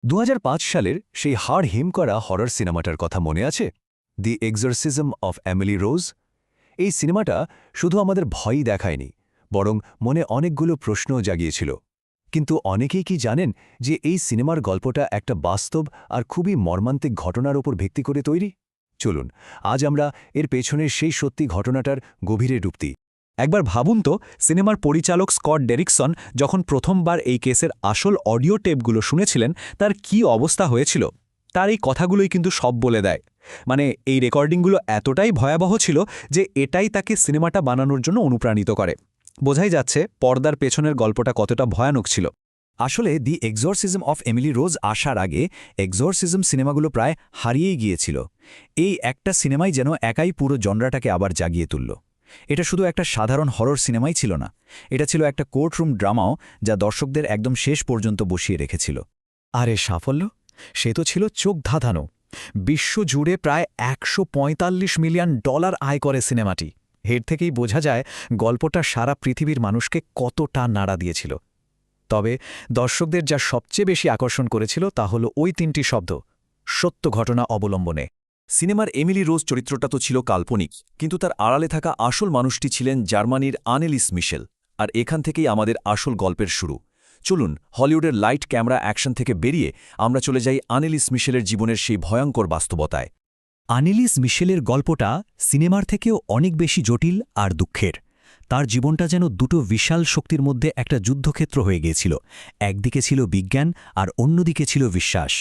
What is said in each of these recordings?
২০০৫ সালের সেই হাড় হিম করা হরর সিনেমাটার কথা মনে আছে? দি এক্সরসিজম অফ এমিলি রোজ। এই সিনেমাটা শুধু আমাদের ভয়ই দেখায়নি, বরং মনে অনেকগুলো প্রশ্নও জাগিয়েছিল। কিন্তু অনেকেই কি জানেন যে এই সিনেমার গল্পটা একটা বাস্তব আর খুবই মর্মান্তিক ঘটনার ওপর ভিত্তি করে তৈরি? চলুন আজ আমরা এর পেছনের সেই সত্যি ঘটনাটার গভীরে ডুবতি। একবার ভাবুন তো, সিনেমার পরিচালক স্কট ডেরিকসন যখন প্রথমবার এই কেসের আসল অডিও টেপগুলো শুনেছিলেন, তার কি অবস্থা হয়েছিল। তার এই কথাগুলোই কিন্তু সব বলে দেয়। মানে এই রেকর্ডিংগুলো এতটাই ভয়াবহ ছিল যে এটাই তাকে সিনেমাটা বানানোর জন্য অনুপ্রাণিত করে। বোঝাই যাচ্ছে পর্দার পেছনের গল্পটা কতটা ভয়ানক ছিল। আসলে দি এক্সরসিজম অফ এমিলি রোজ আসার আগে এক্সরসিজম সিনেমাগুলো প্রায় হারিয়েই গিয়েছিল। এই একটা সিনেমাই যেন একাই পুরো জনরাটাকে আবার জাগিয়ে তুলল। এটা শুধু একটা সাধারণ হরর সিনেমাই ছিল না, এটা ছিল একটা কোর্টরুম ড্রামাও, যা দর্শকদের একদম শেষ পর্যন্ত বসিয়ে রেখেছিল। আর এর সাফল্য, সে তো ছিল চোখ ধাঁধানো। বিশ্বজুড়ে প্রায় $145 মিলিয়ন আয় করে সিনেমাটি। এর থেকেই বোঝা যায় গল্পটা সারা পৃথিবীর মানুষকে কতটা নাড়া দিয়েছিল। তবে দর্শকদের যা সবচেয়ে বেশি আকর্ষণ করেছিল তা হল ওই তিনটি শব্দ: সত্য ঘটনা অবলম্বনে। সিনেমার এমিলি রোজ চরিত্রটা তো ছিল কাল্পনিক, কিন্তু তার আড়ালে থাকা আসল মানুষটি ছিলেন জার্মানির আনেলিস মিশেল। আর এখান থেকেই আমাদের আসল গল্পের শুরু। চলুন হলিউডের লাইট ক্যামেরা অ্যাকশন থেকে বেরিয়ে আমরা চলে যাই আনেলিস মিশেলের জীবনের সেই ভয়ঙ্কর বাস্তবতায়। আনেলিস মিশেলের গল্পটা সিনেমার থেকেও অনেক বেশি জটিল আর দুঃখের। তার জীবনটা যেন দুটো বিশাল শক্তির মধ্যে একটা যুদ্ধক্ষেত্র হয়ে গিয়েছিল। একদিকে ছিল বিজ্ঞান আর অন্যদিকে ছিল বিশ্বাস।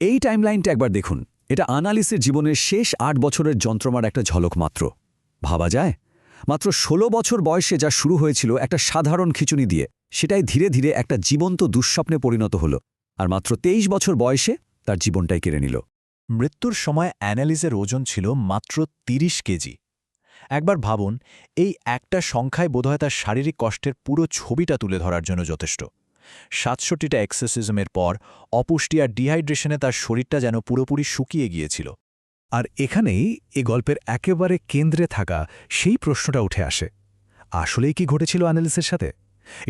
এই টাইমলাইনটা একবার দেখুন। এটা আনালিসের জীবনের শেষ ৮ বছরের যন্ত্রমার একটা ঝলক মাত্র। ভাবা যায়, মাত্র ১৬ বছর বয়সে যা শুরু হয়েছিল একটা সাধারণ খিচুনি দিয়ে, সেটাই ধীরে ধীরে একটা জীবন্ত দুঃস্বপ্নে পরিণত হল। আর মাত্র ২৩ বছর বয়সে তার জীবনটাই কেড়ে নিল। মৃত্যুর সময় অ্যানালিসের ওজন ছিল মাত্র ৩০ কেজি। একবার ভাবুন, এই একটা সংখ্যায় বোধহয় তার শারীরিক কষ্টের পুরো ছবিটা তুলে ধরার জন্য যথেষ্ট। ৬৭টা এক্সারসাইজের পর অপুষ্টি আর ডিহাইড্রেশনে তার শরীরটা যেন পুরোপুরি শুকিয়ে গিয়েছিল। আর এখানেই এ গল্পের একেবারে কেন্দ্রে থাকা সেই প্রশ্নটা উঠে আসে, আসলেই কি ঘটেছিল অ্যানালিসের সাথে?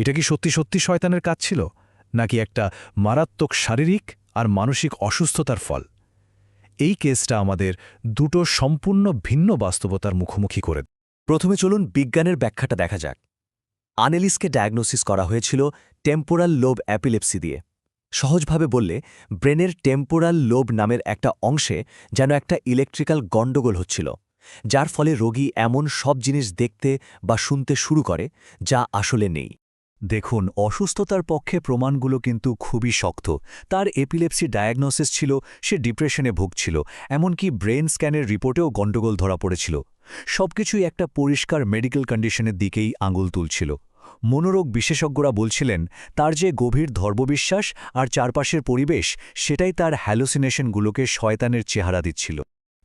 এটা কি সত্যি সত্যি শয়তানের কাজ ছিল, নাকি একটা মারাত্মক শারীরিক আর মানসিক অসুস্থতার ফল? এই কেসটা আমাদের দুটো সম্পূর্ণ ভিন্ন বাস্তবতার মুখোমুখি করে। প্রথমে চলুন বিজ্ঞানের ব্যাখ্যাটা দেখা যাক। আনেলিসকে ডায়াগনোসিস করা হয়েছিল টেম্পোরাল লোব অ্যাপিলেপসি দিয়ে। সহজভাবে বললে, ব্রেনের টেম্পোরাল লোব নামের একটা অংশে যেন একটা ইলেকট্রিক্যাল গণ্ডগোল হচ্ছিল, যার ফলে রোগী এমন সব জিনিস দেখতে বা শুনতে শুরু করে যা আসলে নেই। দেখুন, অসুস্থতার পক্ষে প্রমাণগুলো কিন্তু খুবই শক্ত। তার এপিলেপসি ডায়াগনোসিস ছিল, সে ডিপ্রেশনে ভুগছিল, এমনকি ব্রেন স্ক্যানের রিপোর্টেও গণ্ডগোল ধরা পড়েছিল। সবকিছুই একটা পরিষ্কার মেডিকেল কন্ডিশনের দিকেই আঙুল তুলছিল। মনোরোগ বিশেষজ্ঞরা বলছিলেন তার যে গভীর ধর্মবিশ্বাস আর চারপাশের পরিবেশ, সেটাই তার হ্যালোসিনেশনগুলোকে শয়তানের চেহারা দিচ্ছিল।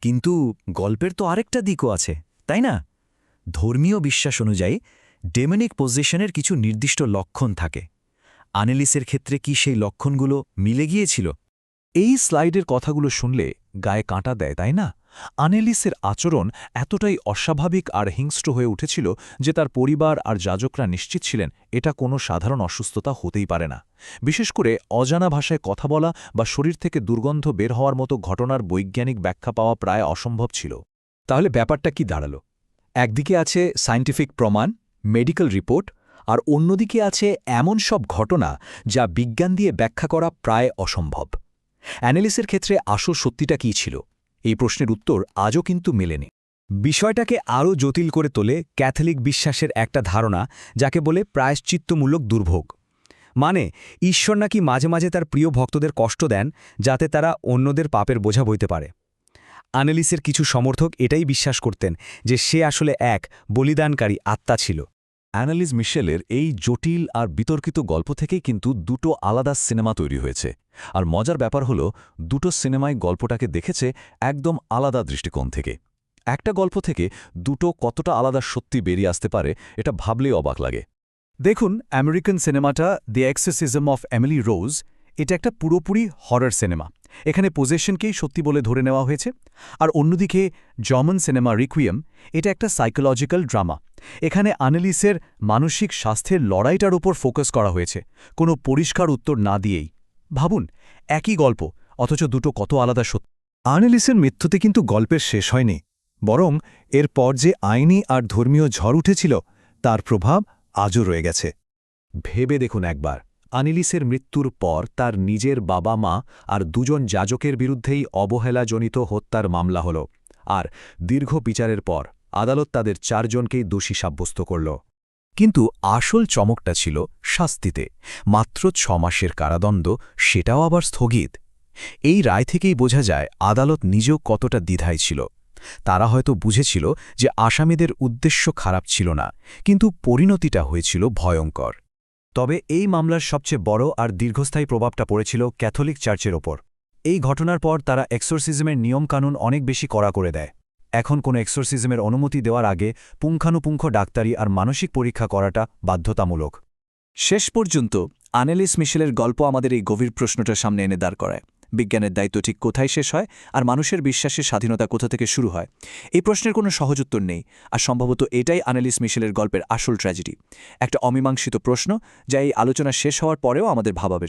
কিন্তু গল্পের তো আরেকটা দিকও আছে, তাই না? ধর্মীয় বিশ্বাস অনুযায়ী ডেমনিক পজিশনের কিছু নির্দিষ্ট লক্ষণ থাকে। আনেলিসের ক্ষেত্রে কি সেই লক্ষণগুলো মিলে গিয়েছিল? এই স্লাইডের কথাগুলো শুনলে গায়ে কাঁটা দেয়, তাই না? আনেলিসের আচরণ এতটাই অস্বাভাবিক আর হিংস্র হয়ে উঠেছিল যে তার পরিবার আর যাজকরা নিশ্চিত ছিলেন এটা কোনো সাধারণ অসুস্থতা হতেই পারে না। বিশেষ করে অজানা ভাষায় কথা বলা বা শরীর থেকে দুর্গন্ধ বের হওয়ার মতো ঘটনার বৈজ্ঞানিক ব্যাখ্যা পাওয়া প্রায় অসম্ভব ছিল। তাহলে ব্যাপারটা কি দাঁড়ালো? একদিকে আছে সায়েন্টিফিক প্রমাণ, মেডিকেল রিপোর্ট, আর অন্যদিকে আছে এমন সব ঘটনা যা বিজ্ঞান দিয়ে ব্যাখ্যা করা প্রায় অসম্ভব। অ্যানালিসের ক্ষেত্রে আসল সত্যিটা কী ছিল? এই প্রশ্নের উত্তর আজও কিন্তু মেলেনি। বিষয়টাকে আরও জটিল করে তোলে ক্যাথলিক বিশ্বাসের একটা ধারণা, যাকে বলে প্রায়শ্চিত্তমূলক দুর্ভোগ। মানে, ঈশ্বর নাকি মাঝে মাঝে তার প্রিয় ভক্তদের কষ্ট দেন যাতে তারা অন্যদের পাপের বোঝা বইতে পারে। আনেলিসের কিছু সমর্থক এটাই বিশ্বাস করতেন যে সে আসলে এক বলিদানকারী আত্মা ছিল। অ্যানালিস মিশেলের এই জটিল আর বিতর্কিত গল্প থেকেই কিন্তু দুটো আলাদা সিনেমা তৈরি হয়েছে। আর মজার ব্যাপার হলো, দুটো সিনেমায় গল্পটাকে দেখেছে একদম আলাদা দৃষ্টিকোণ থেকে। একটা গল্প থেকে দুটো কতটা আলাদা সত্যি বেরিয়ে আসতে পারে, এটা ভাবলেই অবাক লাগে। দেখুন, আমেরিকান সিনেমাটা দ্য এক্সরসিজম অফ এমিলি রোজ, এটা একটা পুরোপুরি হরর সিনেমা। এখানে পজেশনকেই সত্যি বলে ধরে নেওয়া হয়েছে। আর অন্যদিকে জার্মান সিনেমা রিকুইয়েম, এটা একটা সাইকোলজিক্যাল ড্রামা। এখানে আনেলিসের মানসিক স্বাস্থ্যের লড়াইটার উপর ফোকাস করা হয়েছে, কোনো পরিষ্কার উত্তর না দিয়েই। ভাবুন, একই গল্প, অথচ দুটো কত আলাদা সত্য। আর্নেলিসের মৃত্যুতে কিন্তু গল্পের শেষ হয়নি, বরং এরপর যে আইনি আর ধর্মীয় ঝড় উঠেছিল তার প্রভাব আজও রয়ে গেছে। ভেবে দেখুন একবার, আনিলিসের মৃত্যুর পর তার নিজের বাবা মা আর দুজন যাজকের বিরুদ্ধেই অবহেলাজনিত হত্যার মামলা হল, আর দীর্ঘ বিচারের পর আদালত তাদের 4 জনকেই দোষী সাব্যস্ত করল। কিন্তু আসল চমকটা ছিল শাস্তিতে। মাত্র 6 মাসের কারাদণ্ড, সেটাও আবার স্থগিত। এই রায় থেকেই বোঝা যায় আদালত নিজেও কতটা দ্বিধায় ছিল। তারা হয়তো বুঝেছিল যে আসামিদের উদ্দেশ্য খারাপ ছিল না, কিন্তু পরিণতিটা হয়েছিল ভয়ঙ্কর। তবে এই মামলার সবচেয়ে বড় আর দীর্ঘস্থায়ী প্রভাবটা পড়েছিল ক্যাথলিক চার্চের ওপর। এই ঘটনার পর তারা এক্সোরসিজমের নিয়মকানুন অনেক বেশি কড়া করে দেয়। এখন কোনো এক্সোরসিজমের অনুমতি দেওয়ার আগে পুঙ্খানুপুঙ্খ ডাক্তারি আর মানসিক পরীক্ষা করাটা বাধ্যতামূলক। শেষ পর্যন্ত আনেলিস মিশেলের গল্প আমাদের এই গভীর প্রশ্নটার সামনে এনে দাঁড় করায়। বিজ্ঞানের দায়িত্ব ঠিক কোথায় শেষ হয়, আর মানুষের বিশ্বাসের স্বাধীনতা কোথা থেকে শুরু হয়? এই প্রশ্নের কোনো সহজ উত্তর নেই, আর সম্ভবত এটাই আনেলিস মিশেলের গল্পের আসল ট্র্যাজেডি। একটা অমীমাংসিত প্রশ্ন যা এই আলোচনা শেষ হওয়ার পরেও আমাদের ভাবাবে।